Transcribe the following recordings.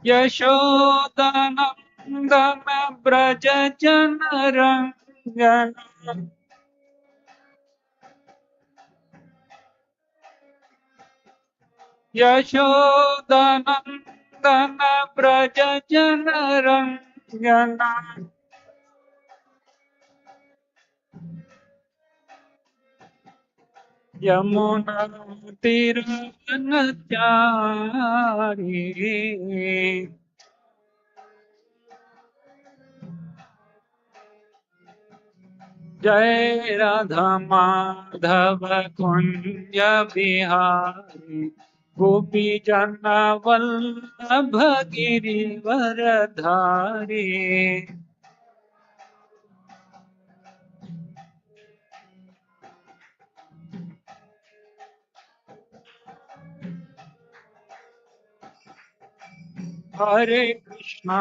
यशोदनन्दन व्रज जनरञ्जन यशोदनन्दन व्रज जनरञ्जन यमुना तीरवनचारी जय राधा माधव कुंज बिहारी गोपी जन वल्लभ गिरिवरधारी हरे कृष्णा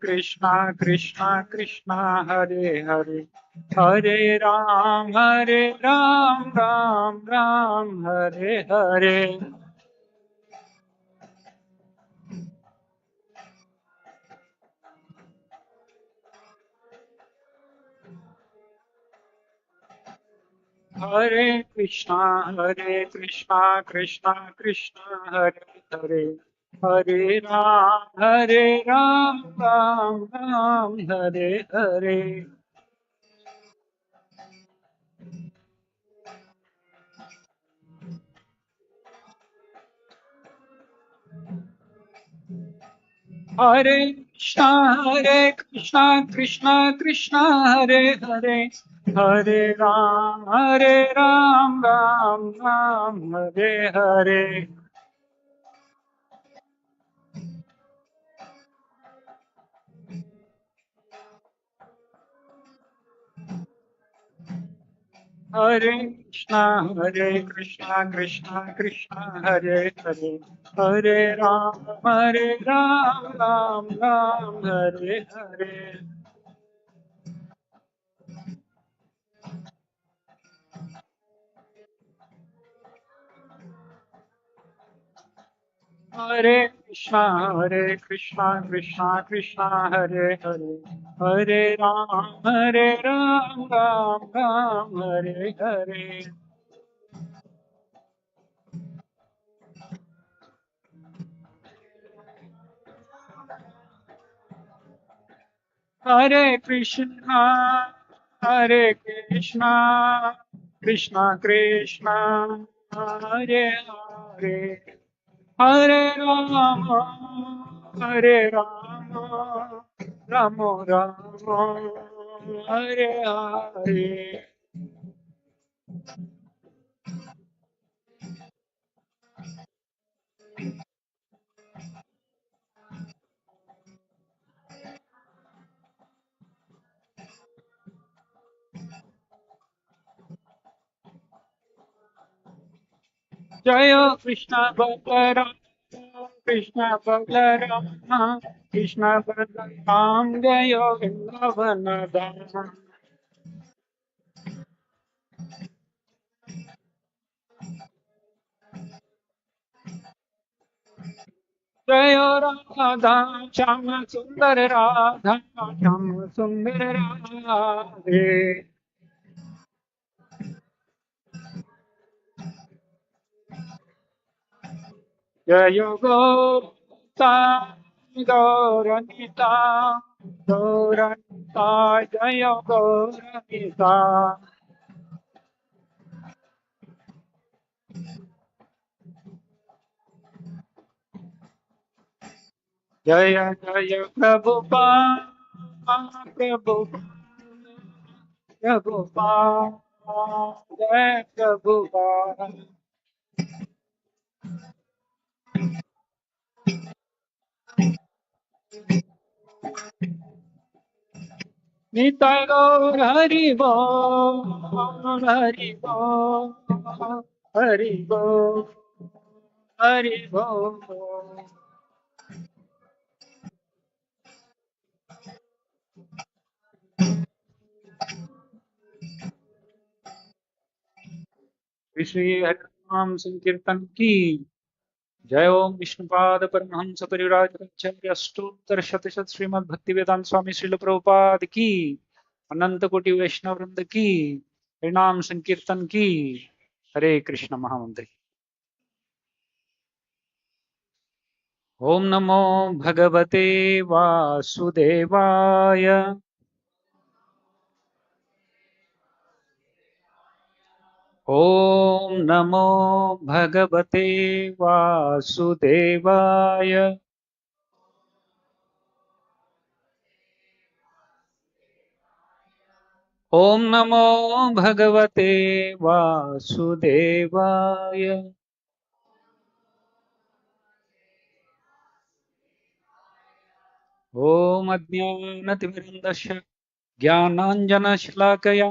कृष्णा कृष्णा हरे हरे हरे राम राम राम हरे हरे हरे कृष्णा कृष्णा कृष्णा हरे हरे हरे राम राम राम हरे हरे हरे कृष्णा कृष्णा कृष्णा हरे हरे राम राम राम हरे हरे हरे कृष्णा कृष्णा कृष्णा हरे राम राम राम हरे हरे हरे कृष्णा कृष्णा कृष्णा हरे राम राम राम हरे हरे हरे कृष्णा कृष्णा कृष्णा हरे हरे हरे राम राम राम हरे हरे जय कृष्ण बलराम कृष्ण बलराम जय वृंदावन धाम जय राधा श्याम सुंदर राधा श्याम सुंदर राधे जय गौरता गौरनिता गौरनिता जय गौरनिता जय जय प्रभुपाद जय प्रभुपाद निताय गौर हरि बोल हरि बोल हरि बोल हरि बोल श्री हरि नाम संकीर्तन की जय ओम विष्णुपाद परमहंस परिव्राजकाचार्य अष्टोत्तर शतशत श्रीमद् भक्तिवेदांत स्वामी श्रील प्रभुपाद की अनंत कोटि वैष्णव वृंद की हरिनाम संकीर्तन की। हरे कृष्ण महामंत्र। ओम नमो भगवते वासुदेवाय। ओम नमो भगवते वासुदेवाय। ओम नमो भगवते वासुदेवाय। ओम अज्ञानतिमिरन्दस्य ज्ञानाञ्जनशलाकया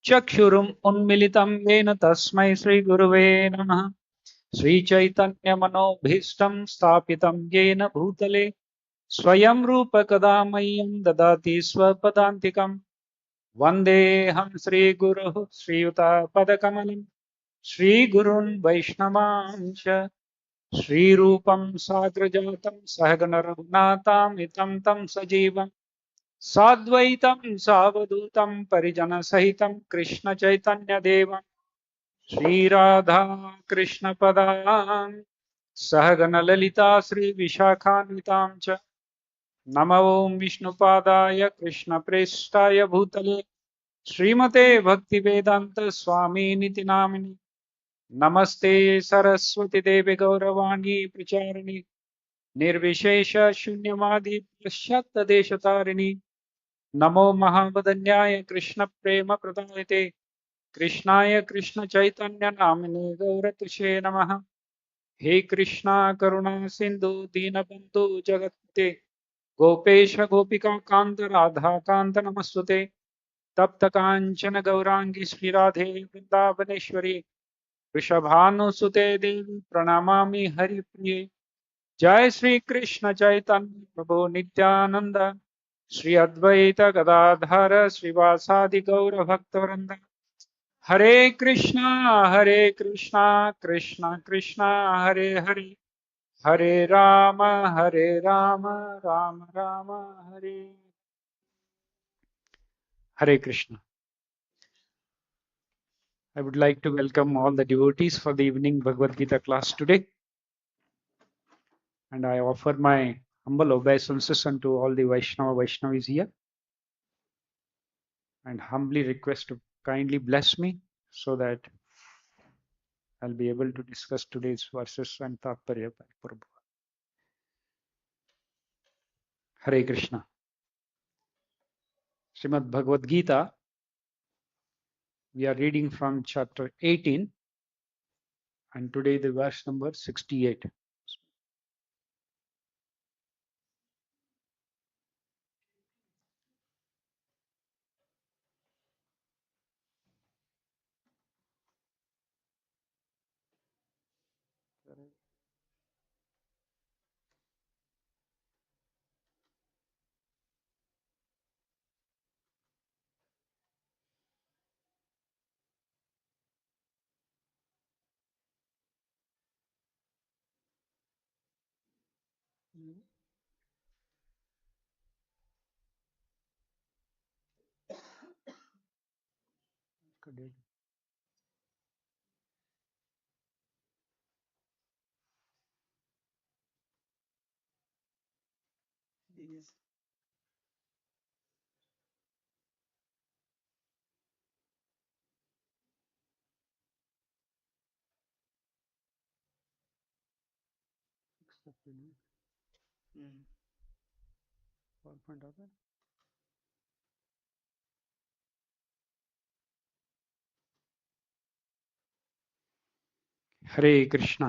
चक्षुरुम् उन्मिलितं येन तस्मै श्रीगुरुवे नमः। श्रीचैतन्यमनोभीष्टं स्थापितं येन भूतले स्वयं रूप कदा मह्यं ददाति स्वपदान्तिकम्। वन्देऽहं श्रीगुरुः श्रीयुतापदकमलं श्रीगुरुन् वैष्णवांश्च श्रीरूपं साग्रजातं सहगण रघुनाथामितं तं सजीवम् साद्वैतं सावधूतं परिजनसहितं कृष्ण चैतन्य देवं श्रीराधा कृष्ण पदान् सहगण ललिता श्री विशाखान्वितां च नमो विष्णुपादाय कृष्ण प्रेष्ठाय भूतले श्रीमते भक्तिवेदांत स्वामी निति नामिनि नमस्ते सरस्वती देवी गौरवाणी प्रचारिणि निर्विशेष शून्यवादी पश्चात् देशतारिणि नमो महावदन्याय कृष्ण प्रेम प्रदायते कृष्णाय कृष्ण चैतन्य नामिने गौरतुषे नमः। हे कृष्णा करुणा सिंधु दीनबंधु जगत्पते गोपेश गोपिका कांत राधा कांत नमस्तुते तप्त कांचन गौरांगी श्रीराधे वृंदावनेश्वरी वृषभानुसुते देवी प्रणमामि हरिप्रिये। जय श्री कृष्ण चैतन्य प्रभु नित्यानंद श्री अद्वैत गदाधर श्रीवासादि गौर भक्तवृंद हरे Krishna Krishna Krishna Hare Hare Hare Ram Ram Ram Hare Hare Krishna. I would like to welcome all the devotees for the evening Bhagavad Gita class today, and I offer my humble obeisances unto all the Vaishnavis here, and humbly request to kindly bless me so that I'll be able to discuss today's verses and Tathparya Prabhu. Hare Krishna. Srimad Bhagavad Gita, we are reading from chapter 18, and today the verse number 68.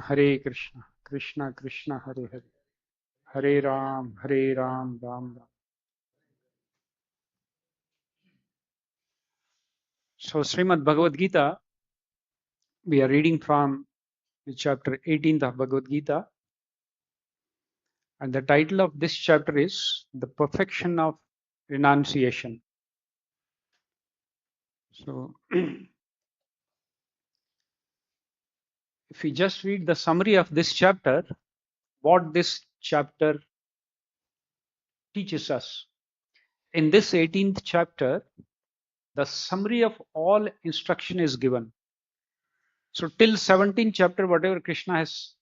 Hare Krishna, Krishna Krishna, Hare Hare, Hare Ram, Ram Ram. So Srimad Bhagavad Gita, we are reading from chapter 18th of Bhagavad Gita, and the title of this chapter is The Perfection of Renunciation. So if we just read the summary of this chapter, what this chapter teaches us. In this 18th chapter, the summary of all instruction is given. So till 17th chapter, whatever Krishna has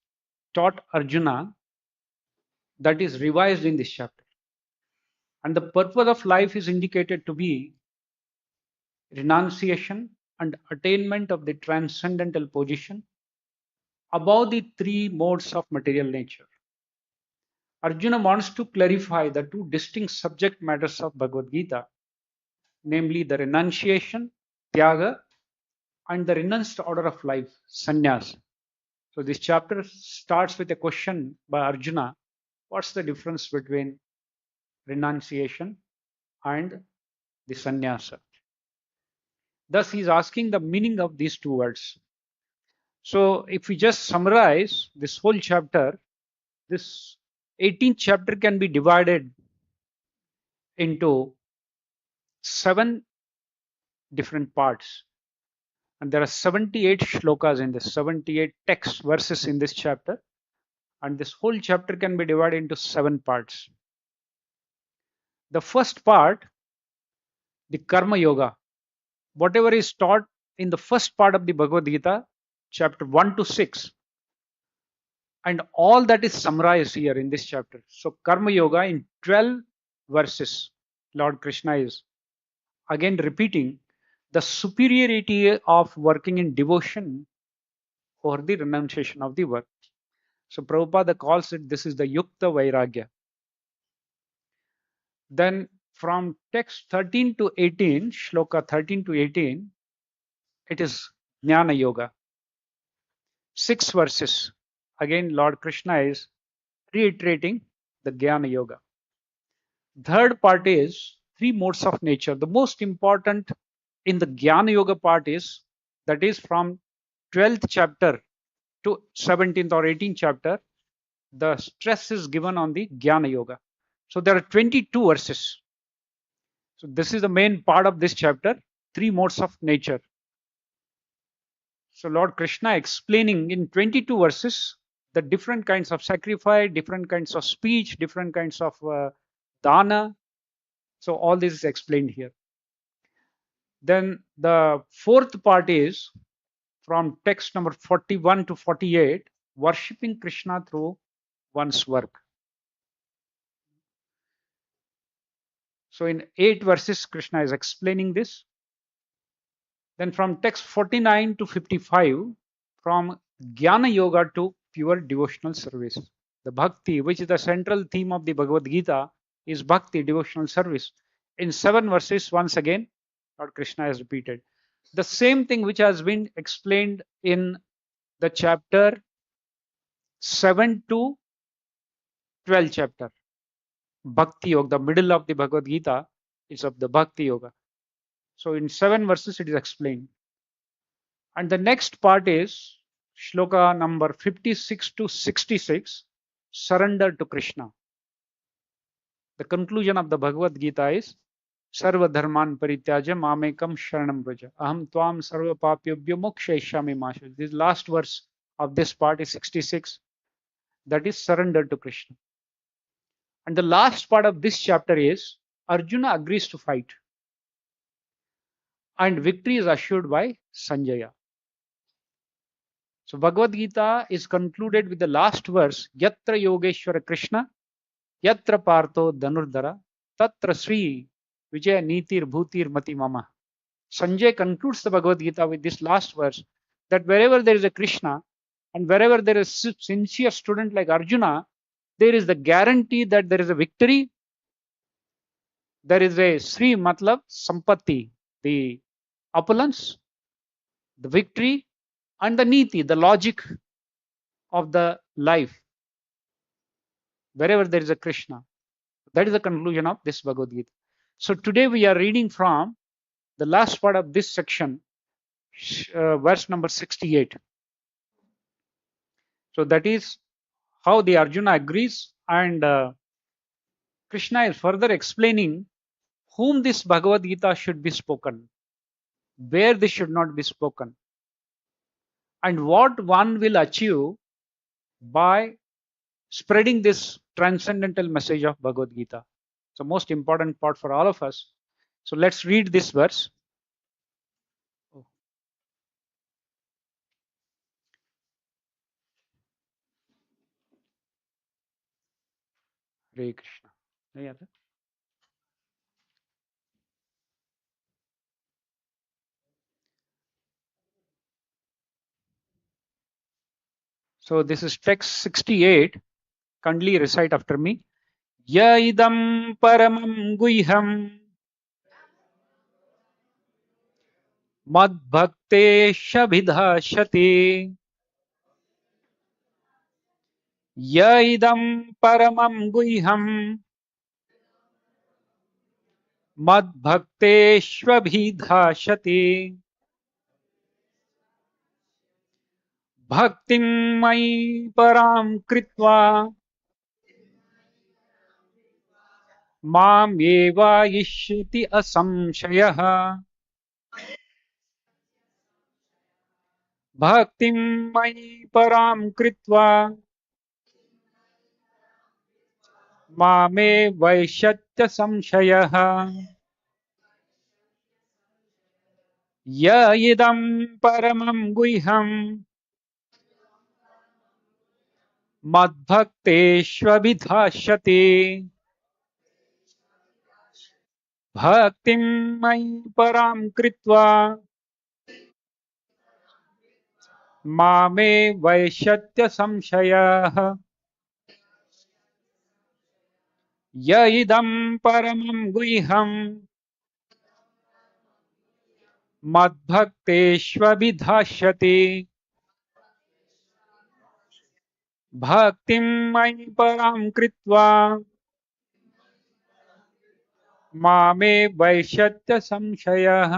taught Arjuna, that is revised in this chapter. And the purpose of life is indicated to be renunciation and attainment of the transcendental position above the three modes of material nature. Arjuna wants to clarify the two distinct subject matters of Bhagavad Gita, namely the renunciation, tyaga, and the renounced order of life, sannyas. So this chapter starts with a question by Arjuna: what's the difference between renunciation and the sannyasa? Thus, he is asking the meaning of these two words. So, if we just summarize this whole chapter, this 18th chapter can be divided into 7 different parts. And there are 78 shlokas in this, 78 text verses in this chapter. And this whole chapter can be divided into 7 parts. The first part, the Karma Yoga, whatever is taught in the first part of the Bhagavad Gita, chapter 1 to 6, and all that is summarized here in this chapter. So, Karma Yoga in 12 verses, Lord Krishna is again repeating the superiority of working in devotion or the renunciation of the work. So, Prabhupada calls it this is the Yukta Vairagya. Then, from text 13 to 18, Shloka 13 to 18, it is Jnana Yoga. 6 verses. Again, Lord Krishna is reiterating the Jnana Yoga. Third part is 3 modes of nature. The most important in the Jnana Yoga part is that is from 12th chapter to 17th or 18th chapter, the stress is given on the Jnana Yoga. So there are 22 verses. So this is the main part of this chapter, 3 modes of nature. So Lord Krishna explaining in 22 verses the different kinds of sacrifice, different kinds of speech, different kinds of dana. So all this is explained here. Then the fourth part is from text number 41 to 48, worshipping Krishna through one's work. So in 8 verses, Krishna is explaining this. Then from text 49 to 55, from Jnana Yoga to pure devotional service. The Bhakti, which is the central theme of the Bhagavad Gita, is Bhakti, devotional service. In 7 verses, once again, Lord Krishna has repeated the same thing which has been explained in the chapter 7 to 12 chapter. Bhakti Yoga, the middle of the Bhagavad Gita is of the Bhakti Yoga. So in 7 verses it is explained. And the next part is shloka number 56 to 66, surrender to Krishna. The conclusion of the Bhagavad Gita is Sarva dharman parityaja mamekam sharanam vraja. Aham tvam sarva papyobhyo mokshayishyami masha. This last verse of this part is 66. That is surrender to Krishna. And the last part of this chapter is Arjuna agrees to fight. And victory is assured by Sanjaya. So Bhagavad Gita is concluded with the last verse, Yatra Yogeshwara Krishna, Yatra Partho Dhanurdhara, Tatra Sri Vijaya Nitir Bhutir Mati Mama. Sanjay concludes the Bhagavad Gita with this last verse, that wherever there is a Krishna and wherever there is a sincere student like Arjuna, there is the guarantee that there is a victory. There is a Sri Matlab Sampatti, the opulence, the victory, and the Niti, the logic of the life. Wherever there is a Krishna. That is the conclusion of this Bhagavad Gita. So today we are reading from the last part of this section, verse number 68. So that is how the Arjuna agrees, and Krishna is further explaining whom this Bhagavad Gita should be spoken, where this should not be spoken, and what one will achieve by spreading this transcendental message of Bhagavad Gita. It's the most important part for all of us. So let's read this verse. Oh, Hare Krishna. Any other? So this is text 68. Kindly recite after me. Ya idam paramam guhyam madbhakte shabhidhashate. Ya idam paramam guhyam madbhakte shvabhidhashate. Bhaktim mai param kritva माम एवायिष्यति असंशयः भक्तिं मयि परां कृत्वा मामे वैशत्य संशयः य इदं परमं गुह्यं मद्भक्तेष्वभिधास्यते भक्तिं मयि परां कृत्वा मामे वैशत्य संशयः य इदं परमं गुह्यं मद्भक्तेष्वभिधास्यते भक्तिं मयि परां कृत्वा मामे वैशत्य संशयः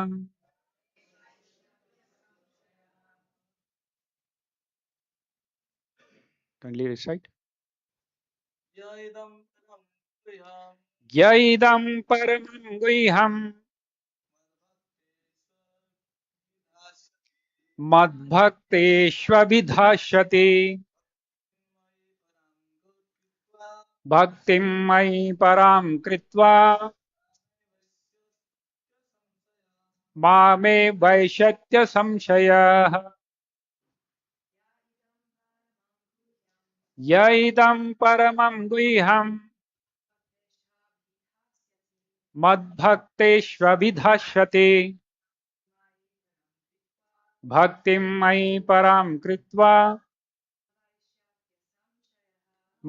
Kindly recite. यैदं परमं गुह्यं मद्भक्तेष्वभिधास्यते भक्तिं मयि परां कृत्वा मामे वैशत्य संशयः यैदं परमं गुह्यं मद्भक्तेष्वभिधास्यते भक्तिं मयि परां कृत्वा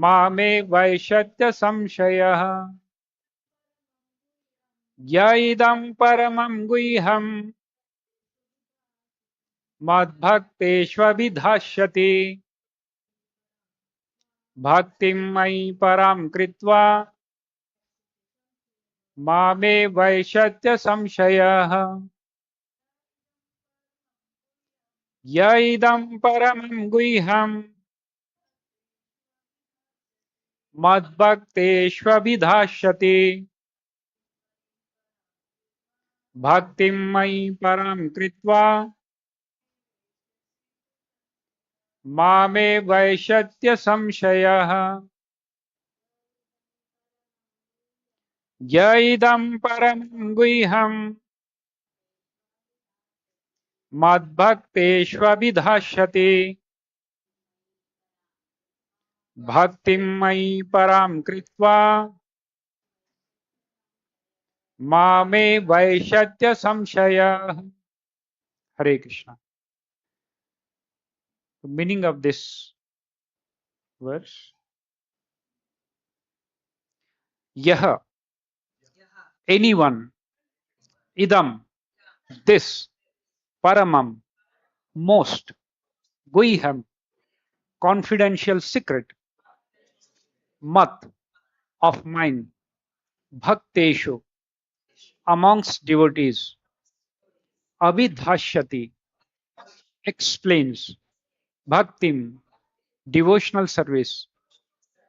मामे वैशत्य संशयः यैदं परमं गुह्यं मद्भक्तेष्वभिधास्यते भक्तिं मयि परां कृत्वा मामे वैशत्य संशयः यैदं परमं गुह्यं मद्भक्तेष्वभिधास्यते भक्तिं मयि परां कृत्वा मामे वैशत्य संशयः यैदं परमं गुह्यं मद्भक्तेष्वभिधास्यते भक्तिं मयि परां कृत्वा मामे वैशत्य संशयः Hare Krishna. The meaning of this verse. Yah, anyone, idam, this, paramam, most, guiham, confidential secret, mat, of mine, bhakteshu, amongst devotees, abhidhashyati, explains, bhaktim, devotional service,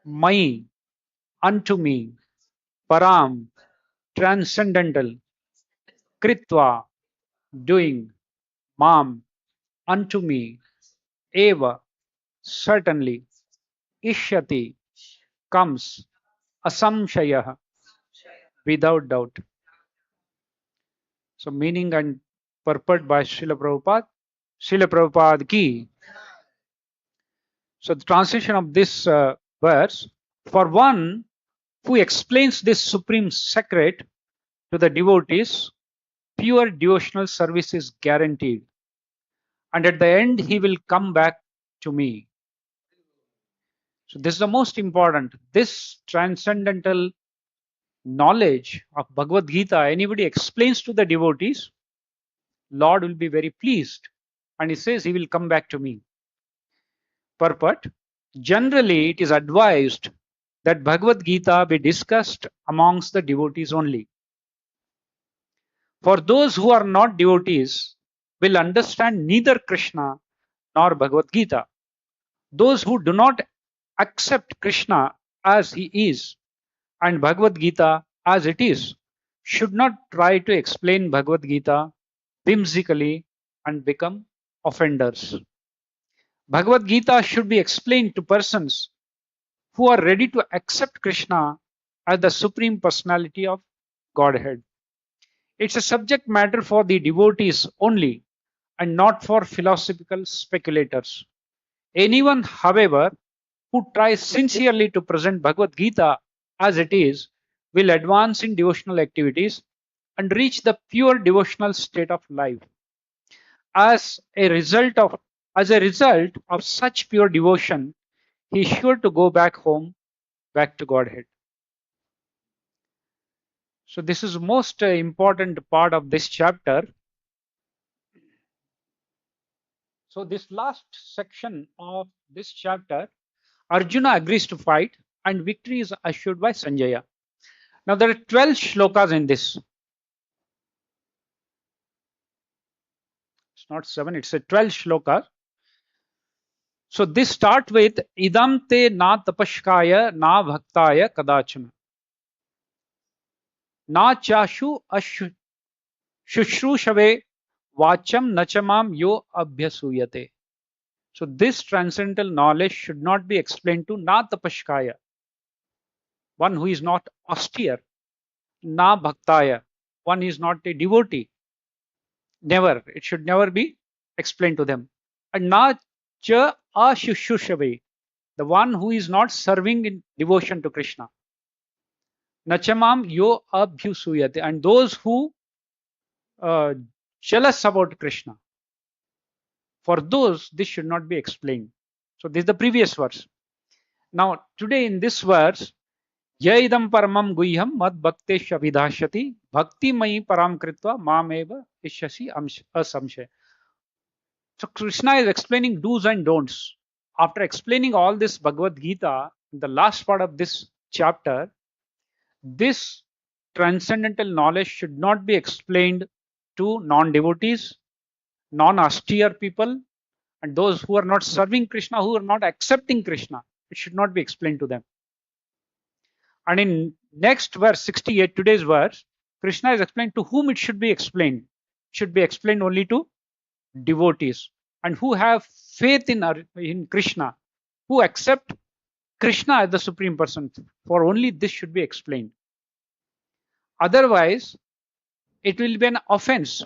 mai, unto me, param, transcendental, kritva, doing, mam, unto me, eva, certainly, ishyati, comes asamshayah, without doubt. So meaning and purport by Srila Prabhupada. Srila Prabhupada ki. So the translation of this verse, for one who explains this supreme secret to the devotees, pure devotional service is guaranteed. And at the end, he will come back to me. So this is the most important. This transcendental knowledge of Bhagavad Gita, anybody explains to the devotees, Lord will be very pleased. And he says he will come back to me. Purport. Generally, it is advised that Bhagavad Gita be discussed amongst the devotees only. For those who are not devotees will understand neither Krishna nor Bhagavad Gita. Those who do not accept Krishna as he is and Bhagavad Gita as it is should not try to explain Bhagavad Gita whimsically and become offenders. Bhagavad Gita should be explained to persons who are ready to accept Krishna as the Supreme Personality of Godhead. It's a subject matter for the devotees only and not for philosophical speculators. Anyone, however, who tries sincerely to present Bhagavad Gita as it is will advance in devotional activities and reach the pure devotional state of life. As a result of such pure devotion, he is sure to go back home, back to Godhead. So this is most important part of this chapter. So this last section of this chapter, Arjuna agrees to fight and victory is assured by Sanjaya. Now there are 12 shlokas in this. It's not 7, it's a 12 shlokas. So this start with idam te na tapashkaya na bhaktaya kadachana. Na chashu shushrusave vacham nachamam yo abhyasuyate. So this transcendental knowledge should not be explained to na tapashkaya, one who is not austere, na bhaktaya, one is not a devotee. Never, it should never be explained to them. And na cha ashushushave, the one who is not serving in devotion to Krishna. Nachamam yo abhyusuyate, and those who jealous about Krishna. For those, this should not be explained. So this is the previous verse. Now today in this verse, Yaidam paramam guhyam mad bhaktesha vidhashati bhakti mai param kritva mameva ishyasi asamshay. So Krishna is explaining do's and don'ts. After explaining all this Bhagavad Gita, in the last part of this chapter, this transcendental knowledge should not be explained to non-devotees, non-austere people, and those who are not serving Krishna, who are not accepting Krishna. It should not be explained to them. And in next verse 68, today's verse, Krishna is explained to whom it should be explained. It should be explained only to devotees and who have faith in Krishna, who accept Krishna as the Supreme Person. For only this should be explained. Otherwise, it will be an offense.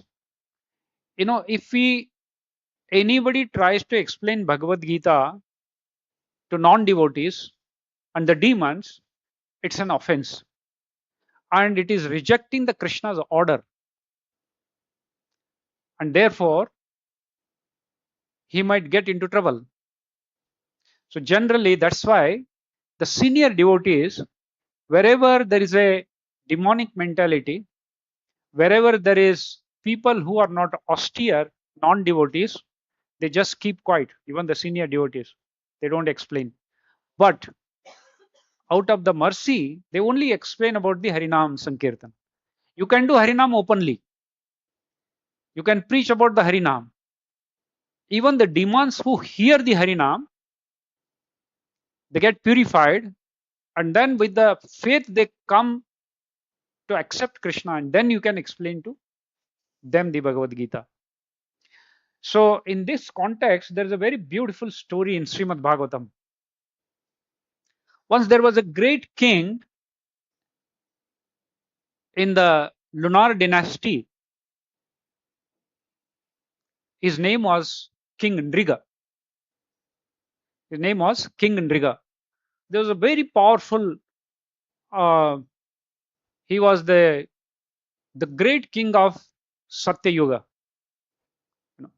If anybody tries to explain Bhagavad Gita to non-devotees and the demons, it's an offense. And it is rejecting the Krishna's order. And therefore, he might get into trouble. So generally, that's why the senior devotees, wherever there is a demonic mentality, wherever there is people who are not austere, non-devotees, they just keep quiet. Even the senior devotees, they don't explain. But out of the mercy, they only explain about the Harinam Sankirtan. You can do Harinam openly. You can preach about the Harinam. Even the demons who hear the Harinam, they get purified, and then with the faith they come to accept Krishna, and then you can explain to them the Bhagavad Gita. So in this context, there is a very beautiful story in Srimad Bhagavatam. Once there was a great king in the lunar dynasty. His name was King Ndriga. His name was King Ndriga. There was a very powerful. Uh, he was the great king of Satya Yuga, you know.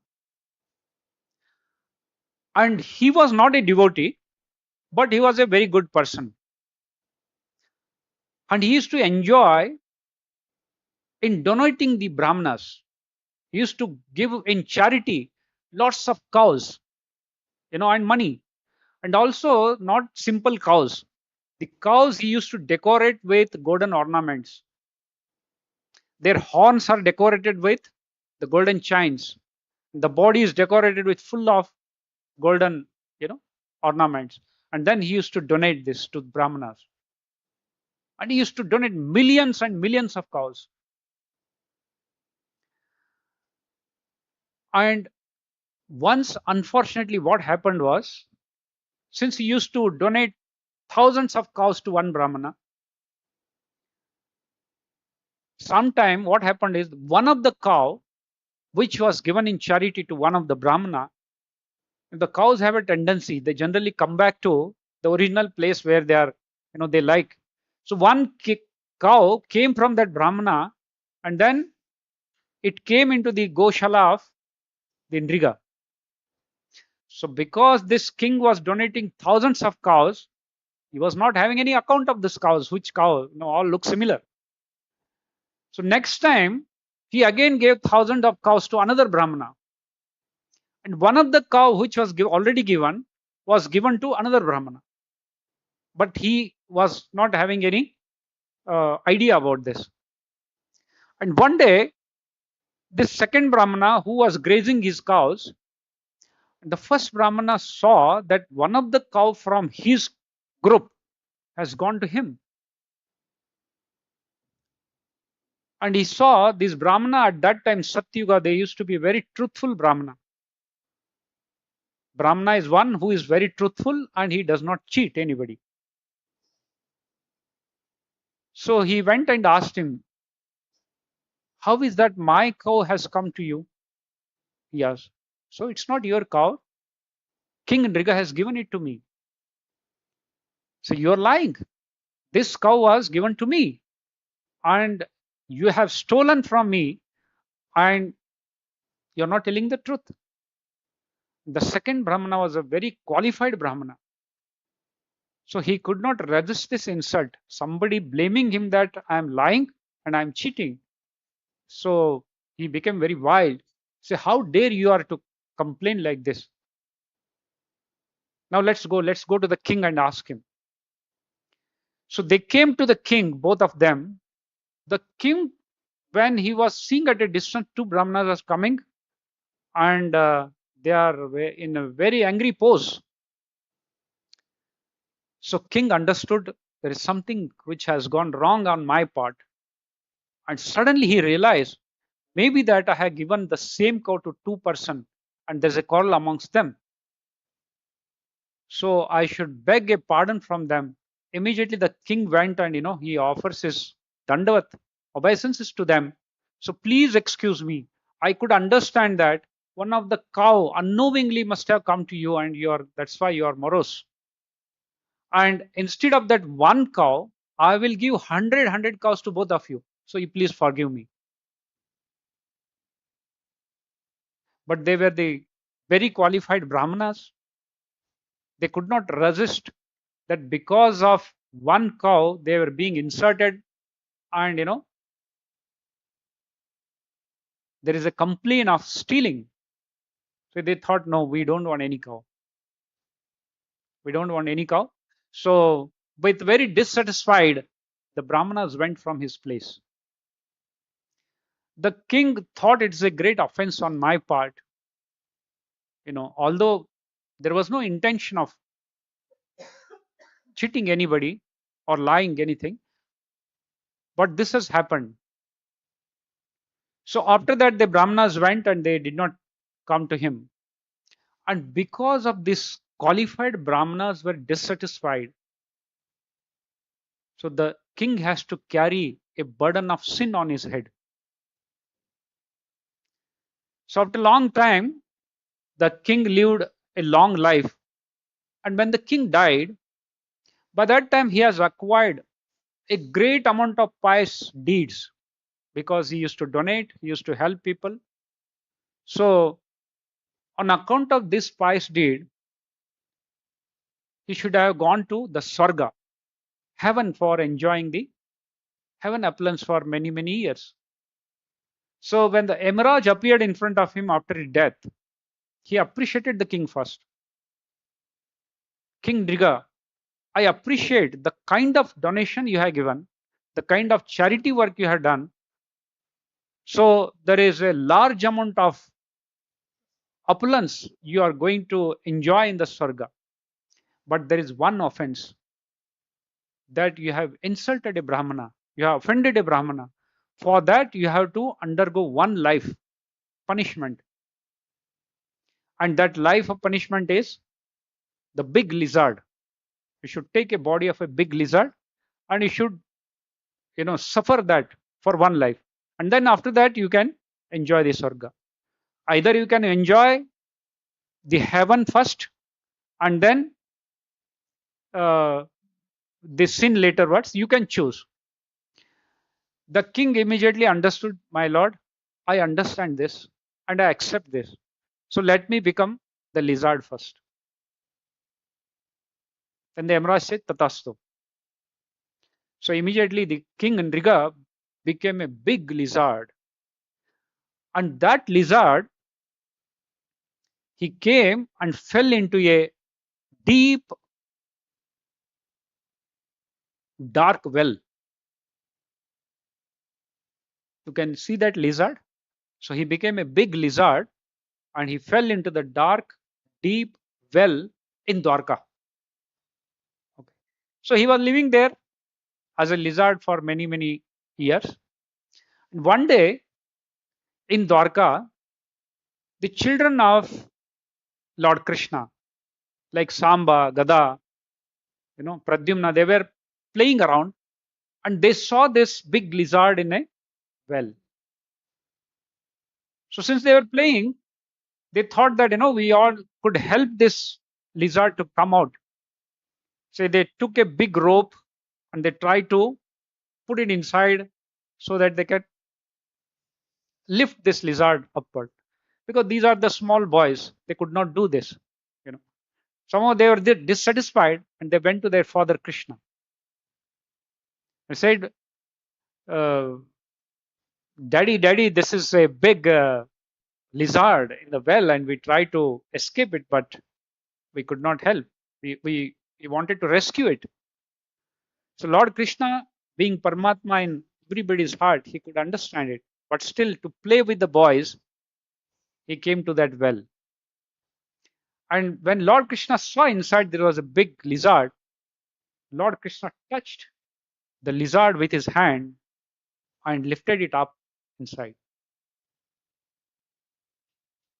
And he was not a devotee, but he was a very good person, and he used to enjoy in donating the brahmanas. He used to give in charity lots of cows, and money, and also not simple cows. The cows he used to decorate with golden ornaments. Their horns are decorated with the golden chains. The body is decorated with full of golden, ornaments. And then he used to donate this to brahmanas. And he used to donate millions and millions of cows. And once, unfortunately, what happened was, since he used to donate thousands of cows to one brahmana, sometime what happened is one of the cow which was given in charity to one of the brahmana, the cows have a tendency, they generally come back to the original place where they are, they like. So one cow came from that brahmana, and then it came into the goshala of the Ndriga. So because this king was donating thousands of cows, he was not having any account of this cows, which cow, all look similar. So next time he again gave thousands of cows to another brahmana, and one of the cow which was already given was given to another brahmana, but he was not having any idea about this. And one day, this second brahmana who was grazing his cows, the first brahmana saw that one of the cow from his group has gone to him. And he saw this brahmana at that time, Satyuga, they used to be very truthful brahmana. Brahmana is one who is very truthful and he does not cheat anybody. So he went and asked him, how is that my cow has come to you? Yes. So it's not your cow. King Ndriga has given it to me. So you're lying. This cow was given to me, and you have stolen from me, and you're not telling the truth. The second Brahmana was a very qualified Brahmana. So he could not resist this insult. Somebody blaming him that I'm lying and I'm cheating. So he became very wild. Say, how dare you are to complain like this? Now let's go to the king and ask him. So they came to the king, both of them. The king, when he was seeing at a distance, two Brahmanas are coming, and they are in a very angry pose. So king understood there is something which has gone wrong on my part. And suddenly he realized maybe that I have given the same cow to two person and there's a quarrel amongst them. So I should beg a pardon from them. Immediately the king went and he offers his dandavat obeisances to them. So please excuse me. I could understand that one of the cow unknowingly must have come to you and that's why you are morose. And instead of that one cow, I will give 100 cows to both of you. So you please forgive me. But they were the very qualified brahmanas. They could not resist that because of one cow they were being insulted, and there is a complaint of stealing. So they thought, no, we don't want any cow. We don't want any cow. So with very dissatisfied, the brahmanas went from his place. The king thought it's a great offense on my part, although there was no intention of cheating anybody or lying anything, but this has happened. So after that, the brahmanas went and they did not come to him. And because of this, qualified brahmanas were dissatisfied. So the king has to carry a burden of sin on his head. So after a long time, the king lived a long life. And when the king died, by that time he has acquired a great amount of pious deeds because he used to donate, he used to help people. So on account of this pious deed, he should have gone to the Swarga, heaven, for enjoying the heaven opulence for many, many years. So when the Emiraj appeared in front of him after his death, he appreciated the king first. King Driga, I appreciate the kind of donation you have given, the kind of charity work you have done. So there is a large amount of opulence you are going to enjoy in the Swarga. But there is one offense, that you have insulted a Brahmana, you have offended a Brahmana. For that, you have to undergo one life punishment. And that life of punishment is the big lizard. You should take a body of a big lizard and you should, suffer that for one life. And then after that, you can enjoy the Swarga. Either you can enjoy the heaven first and then the sin laterwards. You can choose. The king immediately understood, my lord, I understand this and I accept this. So let me become the lizard first. And the Emperor said, Tatastu. So immediately the king Nriga became a big lizard. And that lizard, he came and fell into a deep, dark well. You can see that lizard. So he became a big lizard and he fell into the dark, deep well in Dwarka. Okay. So he was living there as a lizard for many, many years. And one day in Dwarka, the children of Lord Krishna, like Samba, Gada, Pradyumna, they were playing around and they saw this big lizard in a well. So since they were playing, they thought that, we all could help this lizard to come out. So they took a big rope and they tried to put it inside so that they could lift this lizard upward. Because these are the small boys, they could not do this. You know, somehow they were dissatisfied and they went to their father Krishna. They said, uh, Daddy, this is a big lizard in the well, and we tried to escape it, but we could not help. We wanted to rescue it. So Lord Krishna, being Paramatma in everybody's heart, he could understand it. But still, to play with the boys, he came to that well. And when Lord Krishna saw inside there was a big lizard, Lord Krishna touched the lizard with his hand and lifted it up inside.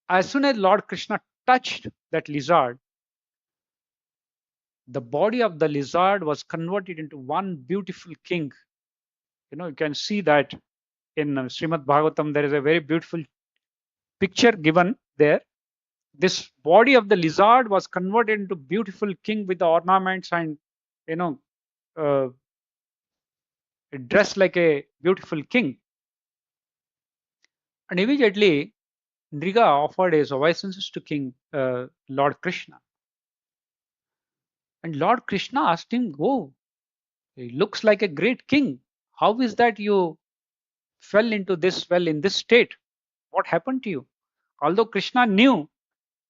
As soon as Lord Krishna touched that lizard, the body of the lizard was converted into one beautiful king. You can see that in Srimad Bhagavatam, there is a very beautiful picture given there. This body of the lizard was converted into beautiful king with the ornaments and, you know, uh, dressed like a beautiful king. And immediately, Nriga offered his obeisances to King Lord Krishna. And Lord Krishna asked him, "Oh, he looks like a great king. How is that you fell into this well in this state? What happened to you?" Although Krishna knew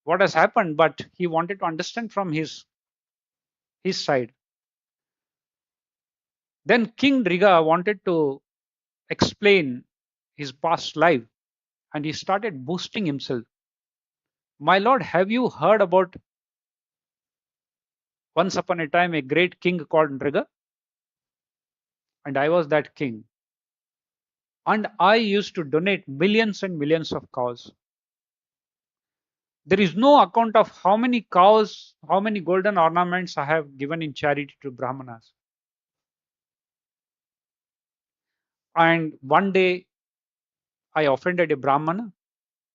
what has happened, but he wanted to understand from his side. Then King Nriga wanted to explain his past life and he started boasting himself. My lord, have you heard about once upon a time a great king called Nriga? And I was that king. And I used to donate millions and millions of cows. There is no account of how many cows, how many golden ornaments I have given in charity to Brahmanas. And one day I offended a Brahmana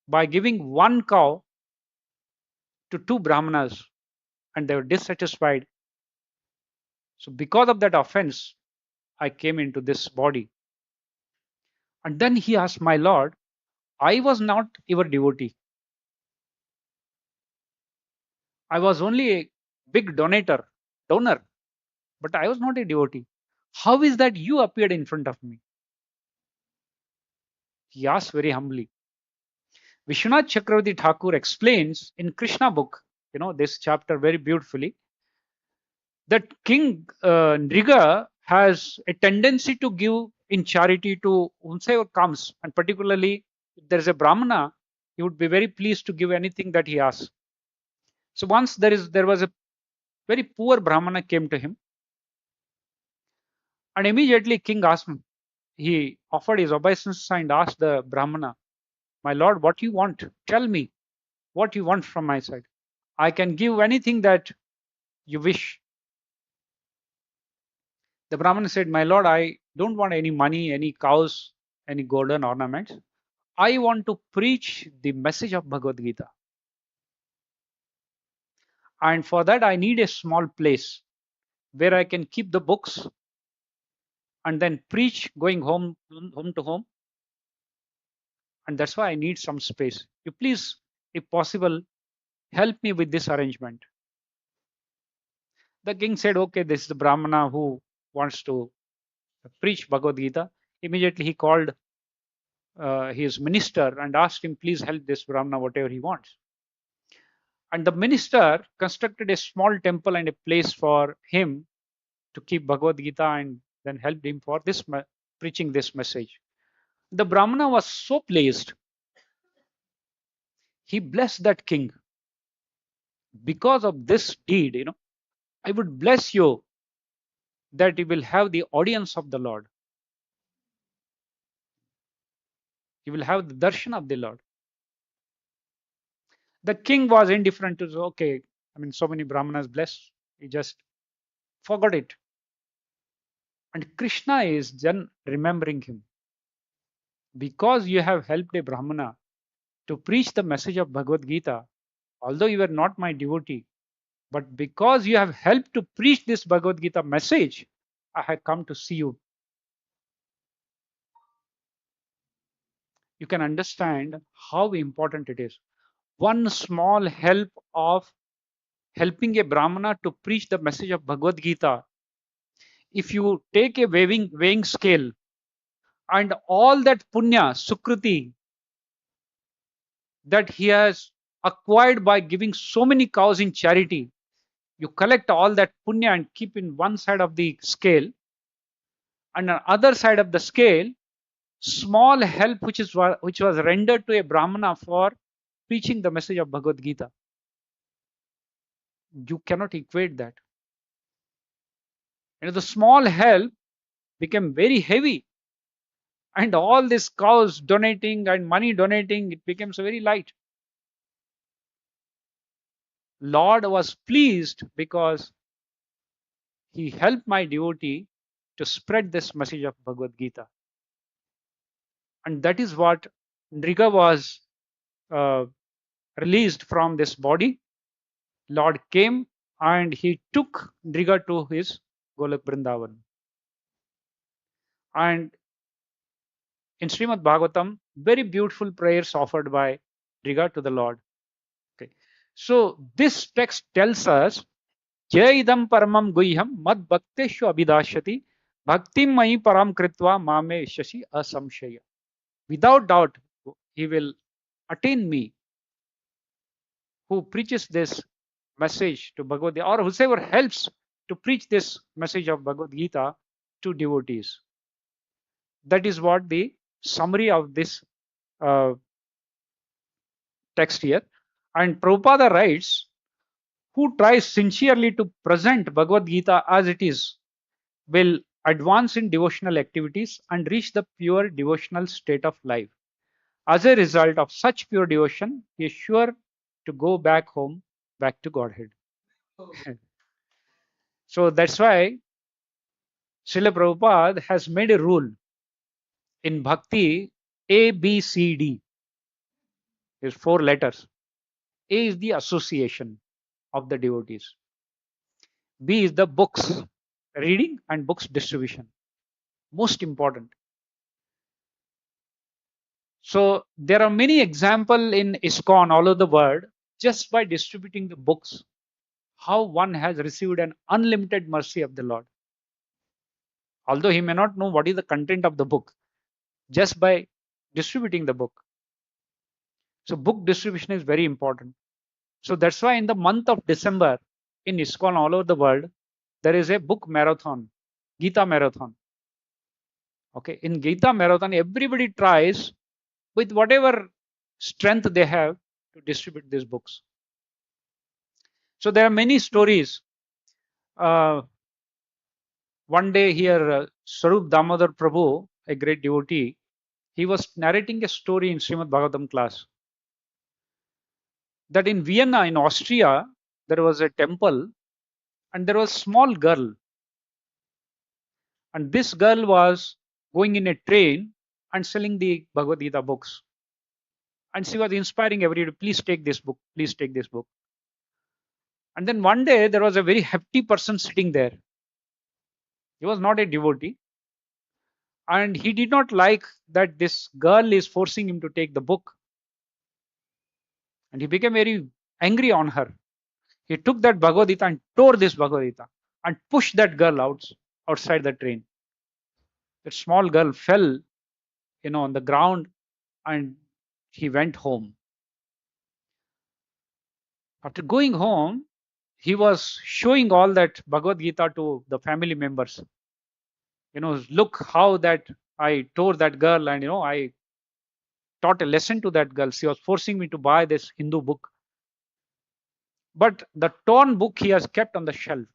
by giving one cow to two Brahmanas, and they were dissatisfied. So, because of that offense, I came into this body. And then he asked, my Lord, I was not your devotee. I was only a big donor, but I was not a devotee. How is that you appeared in front of me? He asked very humbly. Vishwanath Chakravarti Thakur explains in Krishna book, this chapter very beautifully, that King Nriga has a tendency to give in charity to whomsoever comes, and particularly if there is a Brahmana, he would be very pleased to give anything that he asks. So once there was a very poor Brahmana came to him, and immediately King asked him, he offered his obeisance and asked the Brahmana, my lord, what you want? Tell me what you want from my side. I can give anything that you wish. The Brahmana said, my lord, I don't want any money, any cows, any golden ornaments. I want to preach the message of Bhagavad Gita. And for that, I need a small place where I can keep the books and then preach going home to home. And that's why I need some space. You please, if possible, help me with this arrangement. The king said, okay, this is the Brahmana who wants to preach Bhagavad Gita. Immediately he called his minister and asked him, please help this Brahmana whatever he wants. And the minister constructed a small temple and a place for him to keep Bhagavad Gita and then helped him for this preaching this message. The Brahmana was so pleased. He blessed that king because of this deed. I would bless you that you will have the audience of the Lord. You will have the darshan of the Lord. The king was indifferent to, okay, I mean, so many Brahmanas blessed. He just forgot it. And Krishna is then remembering him. Because you have helped a Brahmana to preach the message of Bhagavad Gita, although you are not my devotee, but because you have helped to preach this Bhagavad Gita message, I have come to see you. You can understand how important it is. One small help of helping a Brahmana to preach the message of Bhagavad Gita, if you take a weighing scale and all that punya, sukriti, that he has acquired by giving so many cows in charity, you collect all that punya and keep in one side of the scale, and on other side of the scale, small help which was rendered to a Brahmana for preaching the message of Bhagavad Gita. You cannot equate that. The small help became very heavy, and all these cows donating and money donating, it becomes very light. Lord was pleased because he helped my devotee to spread this message of Bhagavad Gita. And that is what Nriga was uh, released from this body. Lord came and he took Nriga to his Golok Vrindavan. And in Srimad Bhagavatam, very beautiful prayers offered by Nriga to the Lord. Okay. So this text tells us, Jai idam paramam guhyam mad bhakteshu abhidashyati bhaktim mai param kritva mame shashi asamshaya. Without doubt, he will attain me who preaches this message to Bhagavad Gita, or whosoever helps to preach this message of Bhagavad Gita to devotees. That is what the summary of this uh, text here. And Prabhupada writes, who tries sincerely to present Bhagavad Gita as it is will advance in devotional activities and reach the pure devotional state of life. As a result of such pure devotion, he is sure to go back home, back to Godhead. So that's why Srila Prabhupada has made a rule. In Bhakti, A, B, C, D is 4 letters. A is the association of the devotees. B is the books, reading and books distribution. Most important. So there are many examples in ISKCON all over the world, just by distributing the books, how one has received an unlimited mercy of the Lord. Although he may not know what is the content of the book, just by distributing the book. So book distribution is very important. So that's why in the month of December in ISKCON all over the world, there is a book marathon, Gita marathon. Okay, in Gita marathon, everybody tries with whatever strength they have to distribute these books. So there are many stories. One day here, Sarup Damodar Prabhu, a great devotee, he was narrating a story in Srimad Bhagavatam class that in Vienna, in Austria, there was a temple and there was a small girl. And this girl was going in a train and selling the Bhagavad Gita books. And she was inspiring everybody, please take this book, please take this book. And then one day there was a very hefty person sitting there. He was not a devotee. And he did not like that this girl is forcing him to take the book. And he became very angry on her. He took that Bhagavad Gita and tore this Bhagavad Gita and pushed that girl outside the train. That small girl fell, on the ground, and he went home. After going home, he was showing all that Bhagavad Gita to the family members. Look how that I tore that girl, and I taught a lesson to that girl. She was forcing me to buy this Hindu book. But the torn book he has kept on the shelf.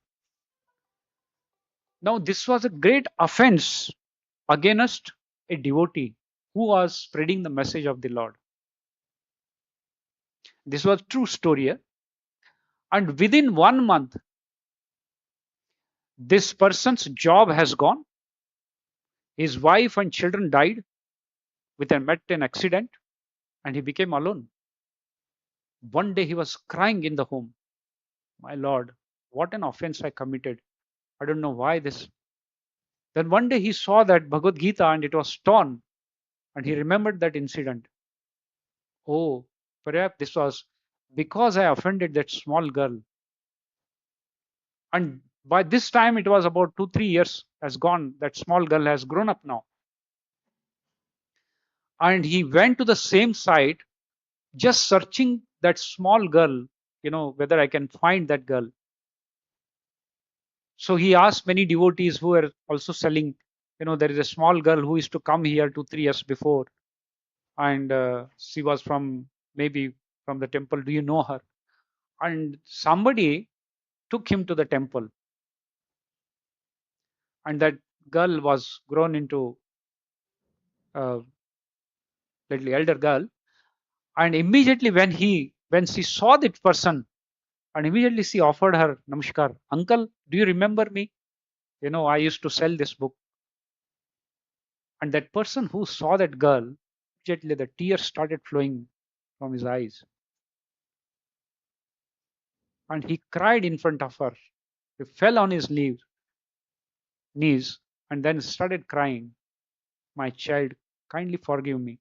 Now, this was a great offense against a devotee who was spreading the message of the Lord. This was true story. And within 1 month, this person's job has gone. His wife and children died with an accident, and he became alone. One day he was crying in the home, my Lord, what an offense I committed. I don't know why this. Then one day he saw that Bhagavad Gita and it was torn, and he remembered that incident. Oh, perhaps this was because I offended that small girl. And by this time, it was about 2-3 years has gone. That small girl has grown up now. And he went to the same site, just searching that small girl, whether I can find that girl. So he asked many devotees who were also selling, there is a small girl who used to come here 2-3 years before. And she was maybe from the temple. Do you know her? And somebody took him to the temple. And that girl was grown into a little elder girl. And immediately when she saw that person, and immediately she offered her namaskar. Uncle, do you remember me? I used to sell this book. And that person who saw that girl, immediately the tears started flowing from his eyes. And he cried in front of her. He fell on his knees and then started crying. My child, kindly forgive me.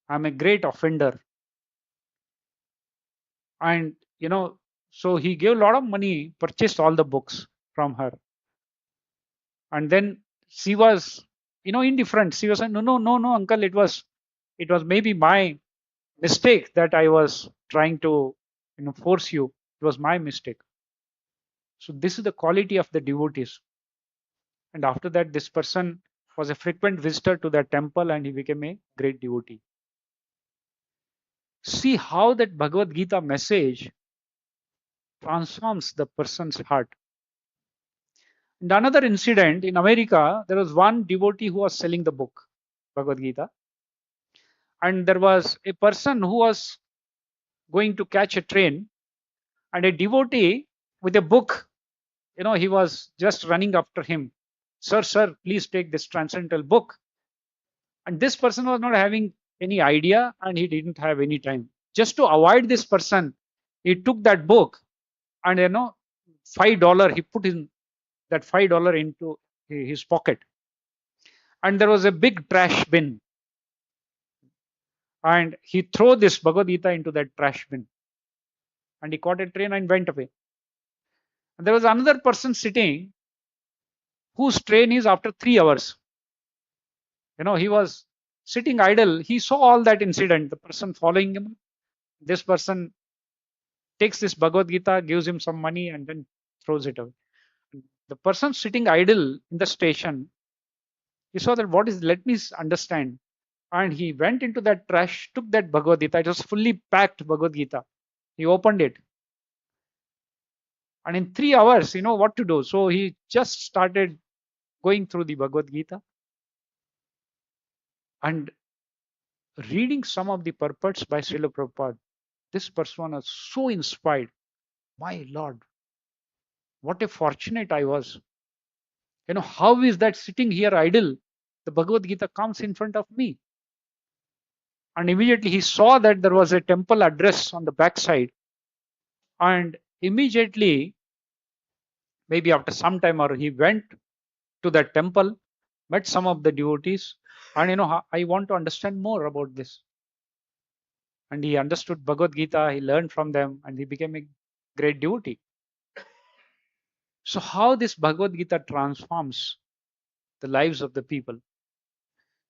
I'm a great offender. And, so he gave a lot of money, purchased all the books from her. And then she was, indifferent. She was saying, no, no, no, no, uncle, it was maybe my mistake that I was trying to, force you. It was my mistake. So this is the quality of the devotees. And after that, this person was a frequent visitor to that temple and he became a great devotee. See how that Bhagavad Gita message transforms the person's heart. And another incident in America, there was one devotee who was selling the book, Bhagavad Gita. And there was a person who was going to catch a train, and a devotee with a book, he was just running after him, sir, please take this transcendental book. And this person was not having any idea and he didn't have any time. Just to avoid this person, he took that book and $5 he put in that $5 into his pocket. And there was a big trash bin. And he threw this Bhagavad Gita into that trash bin. And he caught a train and went away. And there was another person sitting whose train is after 3 hours. He was sitting idle. He saw all that incident, the person following him. This person takes this Bhagavad Gita, gives him some money, and then throws it away. The person sitting idle in the station, he saw that let me understand. And he went into that trash, took that Bhagavad Gita. It was fully packed Bhagavad Gita. He opened it. And in 3 hours, what to do. So he just started going through the Bhagavad Gita and reading some of the purports by Srila Prabhupada. This person was so inspired. My Lord, what a fortunate I was. How is that sitting here idle? The Bhagavad Gita comes in front of me. And immediately he saw that there was a temple address on the backside. And immediately, maybe after some time, or he went to that temple, met some of the devotees, and I want to understand more about this. And he understood Bhagavad Gita, he learned from them, and he became a great devotee. So how this Bhagavad Gita transforms the lives of the people.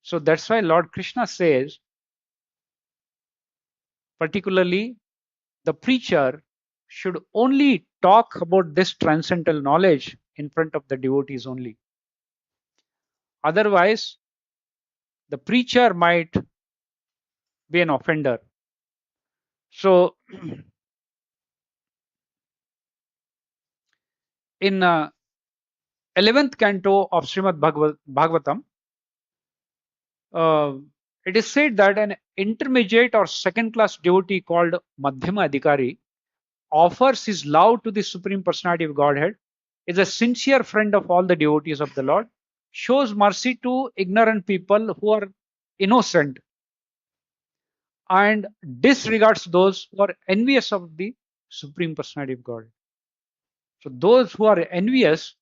So that's why Lord Krishna says, particularly, the preacher should only talk about this transcendental knowledge in front of the devotees only. Otherwise, the preacher might be an offender. So, in 11th canto of Srimad Bhagavatam, it is said that an intermediate or second-class devotee called Madhyama Adhikari offers his love to the Supreme Personality of Godhead, is a sincere friend of all the devotees of the Lord, shows mercy to ignorant people who are innocent, and disregards those who are envious of the Supreme Personality of God. So those who are envious,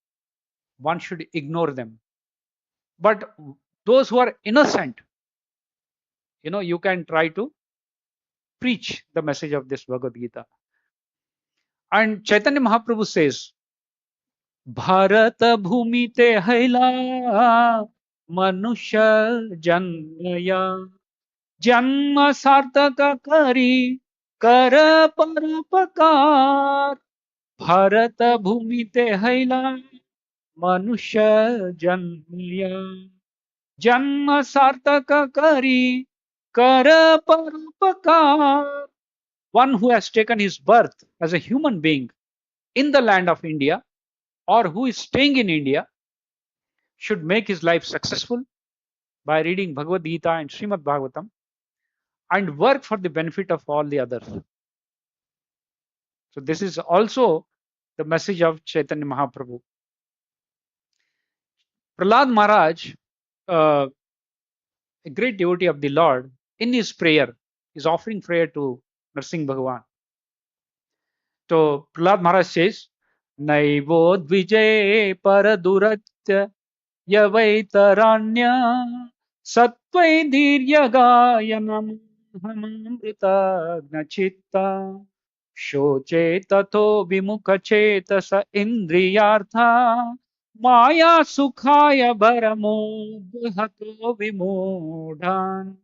one should ignore them. But those who are innocent, you can try to preach the message of this Bhagavad Gita. And Chaitanya Mahaprabhu says, Bharat bhumi te haila manusha janmaya janma sartaka kari kar parapakar. Bharat bhumi te haila manusha janmaya janma sartaka kari kar parapakar. One who has taken his birth as a human being in the land of India, or who is staying in India, should make his life successful by reading Bhagavad Gita and Srimad Bhagavatam and work for the benefit of all the others. So this is also the message of Chaitanya Mahaprabhu. Prahlad Maharaj, a great devotee of the Lord, in his prayer, is offering prayer to Narsingh Bhagavan. So Prahlad Maharaj says, Naivo dvijay paraduratya yavaitaranya satvai diryaganam hamamrita gnachitta shoche tato vimukha chetasa indriyartha maya sukhaya bharamo bhato vimodhan.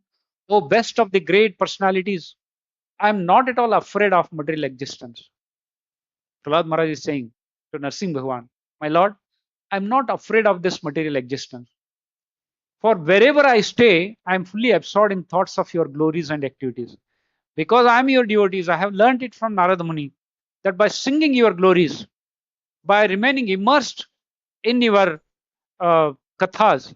O best of the great personalities, I am not at all afraid of material existence. Prahlad Maharaj is saying to Narsingh Bhagavan, my Lord, I am not afraid of this material existence. For wherever I stay, I am fully absorbed in thoughts of your glories and activities. Because I am your devotees, I have learned it from Narada Muni that by singing your glories, by remaining immersed in your kathas,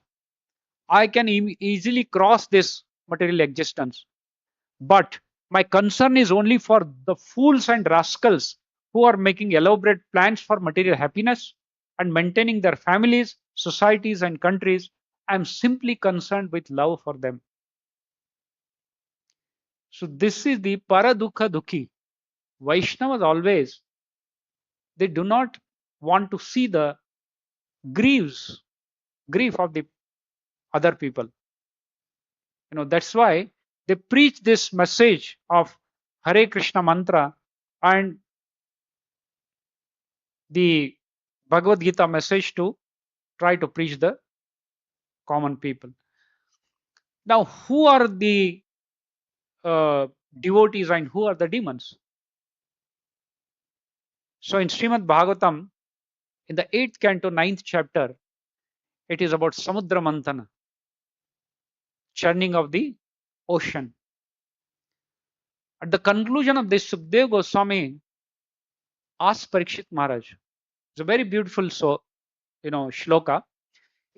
I can easily cross this material existence. But my concern is only for the fools and rascals who are making elaborate plans for material happiness and maintaining their families societies, and countries. I'm simply concerned with love for them. So this is the paradukha dukhi. Vaishnavas always, they do not want to see the grieves, grief of the other people. That's why they preach this message of Hare Krishna mantra and the Bhagavad Gita message to try to preach the common people. Now, who are the uh, devotees and who are the demons? So, in Srimad Bhagavatam, in the 8th canto, 9th chapter, it is about Samudra Mantana, churning of the ocean. At the conclusion of this, Sukdev Goswami asked Parikshit Maharaj. It's a very beautiful shloka.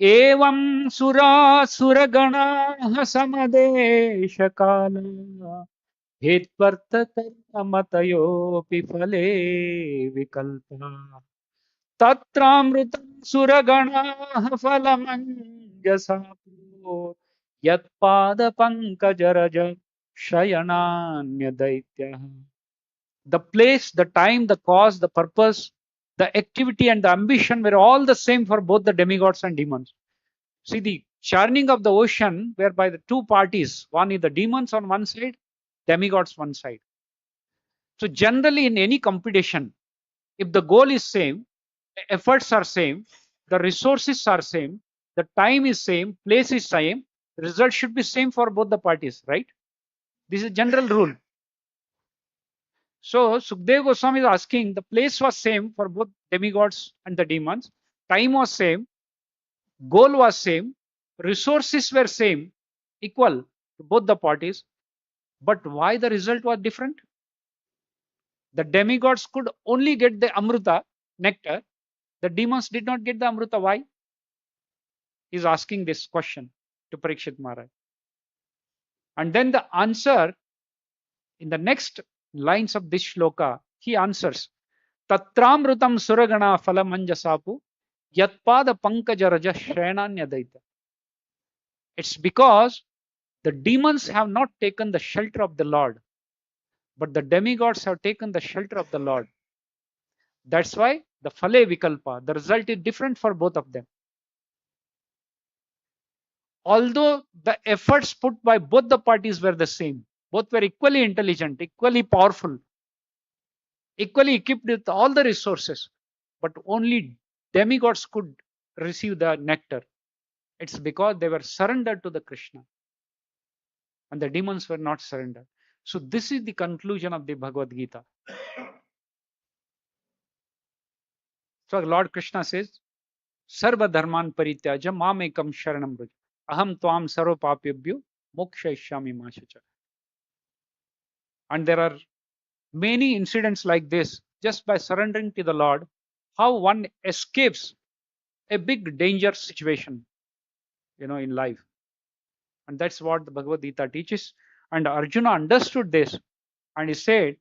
Evam sura suragana samadesh kala हेत्वर्थकर्मतयोऽपि फले विकल्पा तत्रामृतं सुरगणाः फलमञ्जसा pro यत्पादपङ्कजरज शयनान्यदैत्यः. The place, the time, the cause, the purpose, the activity, and the ambition were all the same for both the demigods and demons. See, the churning of the ocean, whereby the two parties, one is the demons on one side, demigods one side. So generally in any competition, if the goal is same, the efforts are same, the resources are same, the time is same, place is same, the result should be same for both the parties, right? This is a general rule. So Sukdev Goswami is asking, the place was same for both demigods and the demons, time was same, goal was same, resources were same, equal to both the parties, but why the result was different? The demigods could only get the amruta, nectar. The demons did not get the amruta. Why? He's asking this question to Parikshit Maharaj. And then the answer in the next lines of this shloka, he answers, Tatramrutam suragana falamanjasapu yatpada pankajaraja shrenanyadaita. It's because the demons have not taken the shelter of the Lord, but the demigods have taken the shelter of the Lord. That's why the Phale Vikalpa, the result is different for both of them. Although the efforts put by both the parties were the same, both were equally intelligent, equally powerful, equally equipped with all the resources, but only demigods could receive the nectar. It's because they were surrendered to the Krishna and the demons were not surrendered. So, this is the conclusion of the Bhagavad Gita. So, Lord Krishna says, Sarva dharman parityaja mamekam sharanam vraj. Aham tvam sarva papyabhyo mokshayishyami machacha. And there are many incidents like this, just by surrendering to the Lord, how one escapes a big danger situation, in life. And that's what the Bhagavad Gita teaches. And Arjuna understood this and he said,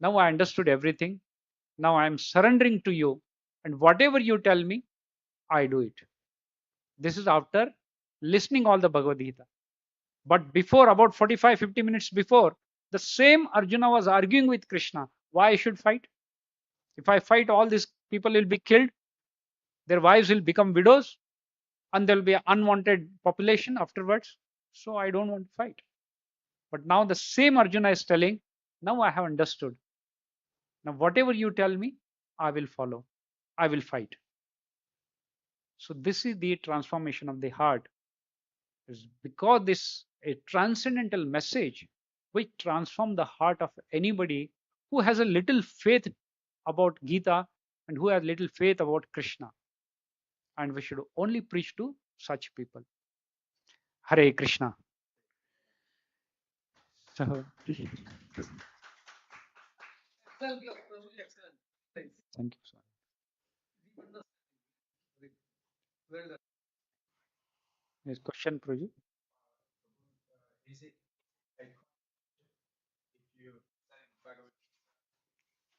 now I understood everything. Now I am surrendering to you. And whatever you tell me, I do it. This is after listening all the Bhagavad Gita. But before, about 45, 50 minutes before, the same Arjuna was arguing with Krishna. Why I should fight? If I fight, all these people will be killed, their wives will become widows, and there will be an unwanted population afterwards. So I don't want to fight. But now the same Arjuna is telling, now I have understood. Now whatever you tell me, I will follow. I will fight. So this is the transformation of the heart. Is because this a transcendental message which transform the heart of anybody who has a little faith about Gita and who has little faith about Krishna. And we should only preach to such people. Hare Krishna. So, thank you, sir. Yes, question, Prabhu.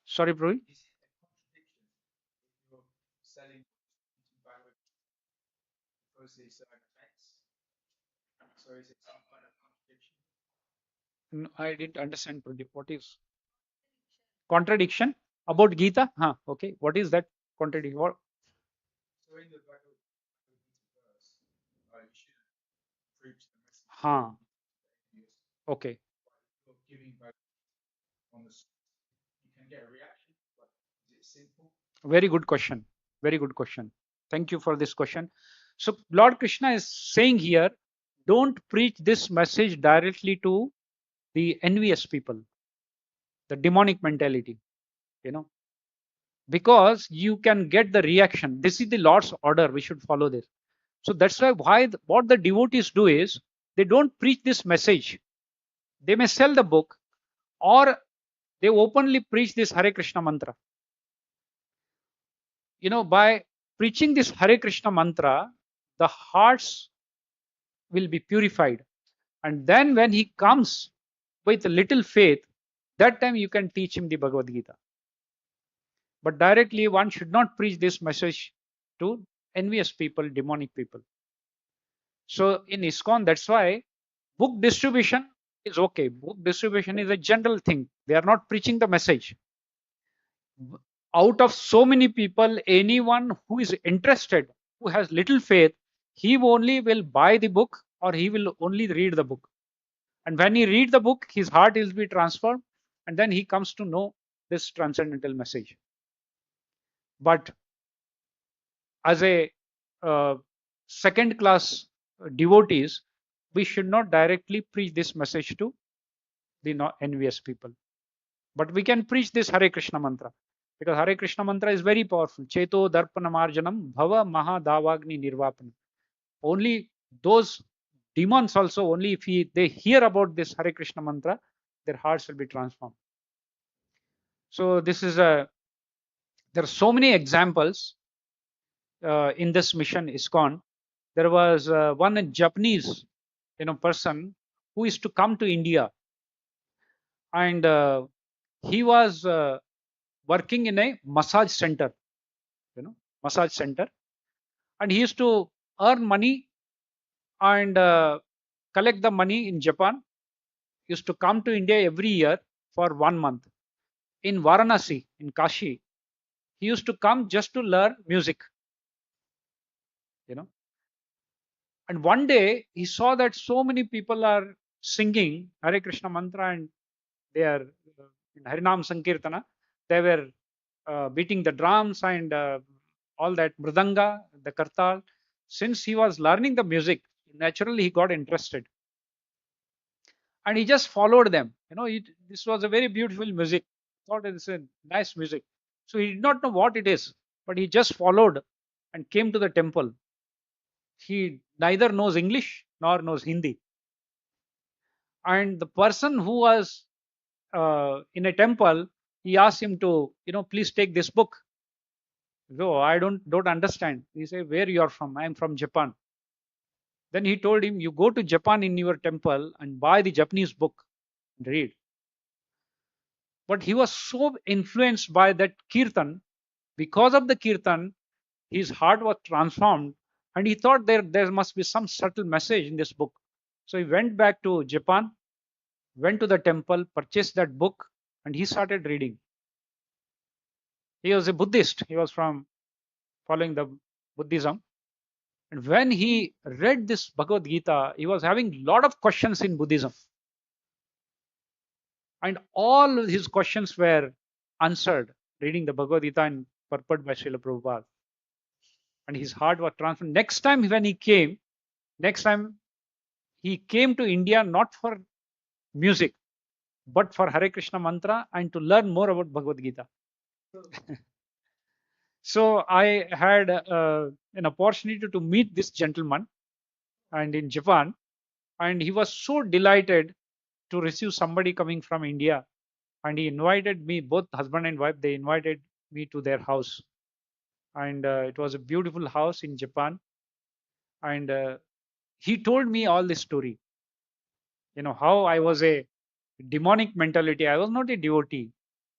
Sorry, Prabhu. No, I didn't understand, Pradeep. What is contradiction about Gita? Huh, okay. What is that contradiction? What? Huh, okay. Very good question. Very good question. Thank you for this question. So, Lord Krishna is saying here, don't preach this message directly to the envious people, the demonic mentality, you know, because you can get the reaction. This is the Lord's order. We should follow this. So that's why what the devotees do is they don't preach this message. They may sell the book, or they openly preach this Hare Krishna mantra. By preaching this Hare Krishna mantra, the hearts will be purified. And then when he comes with a little faith, that time you can teach him the Bhagavad Gita. But directly, one should not preach this message to envious people, demonic people. So in ISKCON, that's why book distribution is okay. Book distribution is a general thing. They are not preaching the message. Out of so many people, anyone who is interested, who has little faith, he only will buy the book or he will only read the book. And when he read the book, his heart will be transformed, and then he comes to know this transcendental message. But as a second class devotees, we should not directly preach this message to the envious people. But we can preach this Hare Krishna mantra, because Hare Krishna mantra is very powerful. Cheto darpana marjanam bhava mahadavagni nirvapanam. Only those demons also, only if they hear about this Hare Krishna mantra, their hearts will be transformed. So this is there are so many examples in this mission ISKCON. There was one Japanese person who is to come to India, and he was working in a massage center, massage center, and he used to earn money and collect the money in Japan. He used to come to India every year for 1 month. In Varanasi, in Kashi, he used to come just to learn music, you know. And one day he saw that so many people are singing Hare Krishna mantra, and they are in Harinam Sankirtana. They were beating the drums and all that mridanga, the kartal. Since he was learning the music, naturally he got interested, and he just followed them. This was a very beautiful music. Thought it's a nice music. So he did not know what it is, but he just followed and came to the temple. He neither knows English nor knows Hindi. And the person who was in a temple, he asked him to, please take this book. No, I don't understand. He said, where you are from? I am from Japan. Then he told him, you go to Japan in your temple and buy the Japanese book and read. But he was so influenced by that kirtan. Because of the kirtan, his heart was transformed, and he thought there must be some subtle message in this book. So he went back to Japan, went to the temple, purchased that book, and he started reading. He was a Buddhist. He was from following the Buddhism. And when he read this Bhagavad Gita, he was having a lot of questions in Buddhism. And all his questions were answered reading the Bhagavad Gita and purport by Srila Prabhupada. And his heart was transformed. Next time when he came to India not for music, but for Hare Krishna mantra and to learn more about Bhagavad Gita. So I had an opportunity to meet this gentleman, and in Japan, and he was so delighted to receive somebody coming from India, and he invited me, both husband and wife, they invited me to their house, and it was a beautiful house in Japan, and he told me all this story, how I was a demonic mentality. I was not a devotee,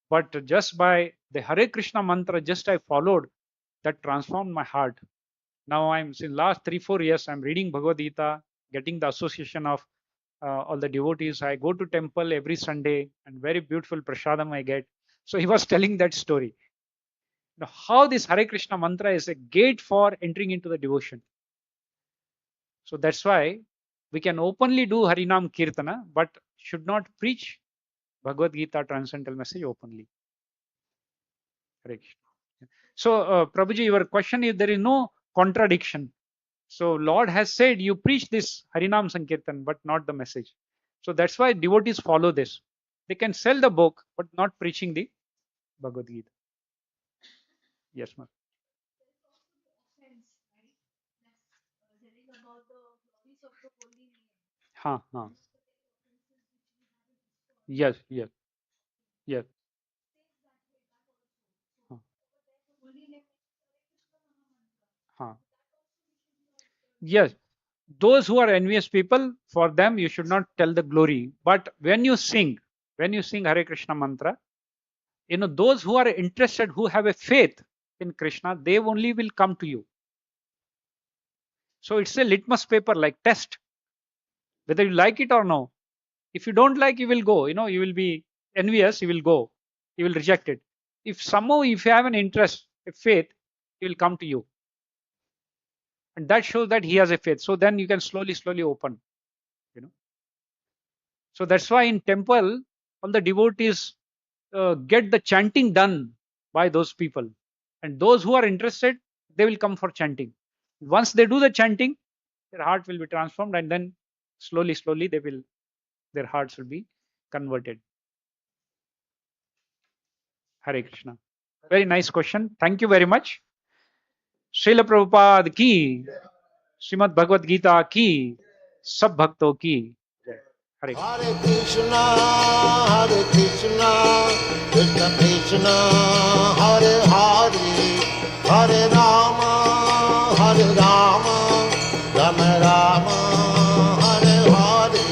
but just by the Hare Krishna mantra, just I followed, that transformed my heart. Now since last 3-4 years, I'm reading Bhagavad Gita, getting the association of all the devotees. I go to temple every Sunday, and very beautiful prasadam I get. So he was telling that story. Now, how this Hare Krishna mantra is a gate for entering into the devotion. So that's why we can openly do Harinam Kirtana, but should not preach Bhagavad Gita transcendental message openly. Hare Krishna. So, Prabhuji, your question is there is no contradiction. So, Lord has said you preach this Harinam Sankirtan, but not the message. So that's why devotees follow this. They can sell the book, but not preaching the Bhagavad Gita. Yes, ma'am. Ha, ha. Yes, yes, yes. Ha, ha. Yes. Those who are envious people, for them you should not tell the glory. But when you sing Hare Krishna mantra, those who are interested, who have a faith in Krishna, they only will come to you. So it's a litmus paper like test, whether you like it or no. If you don't like, you will go. You will be envious, you will go. You will reject it. If somehow, if you have an interest, a faith, he will come to you. And that shows that he has a faith. So then you can slowly, slowly open. You know. So that's why in temple, all the devotees get the chanting done by those people. And those who are interested, they will come for chanting. Once they do the chanting, their heart will be transformed, and then slowly, slowly their hearts will be converted. Hare Krishna. Very nice question. Thank you very much. Srila Prabhupada ki, Srimad Bhagavad Gita ki, sab bhakto ki. Hare Krishna. Hare Krishna, Krishna Krishna, Hare Hare, Hare Rama, Rama Rama, Hare Hare,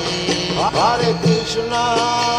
Hare Krishna.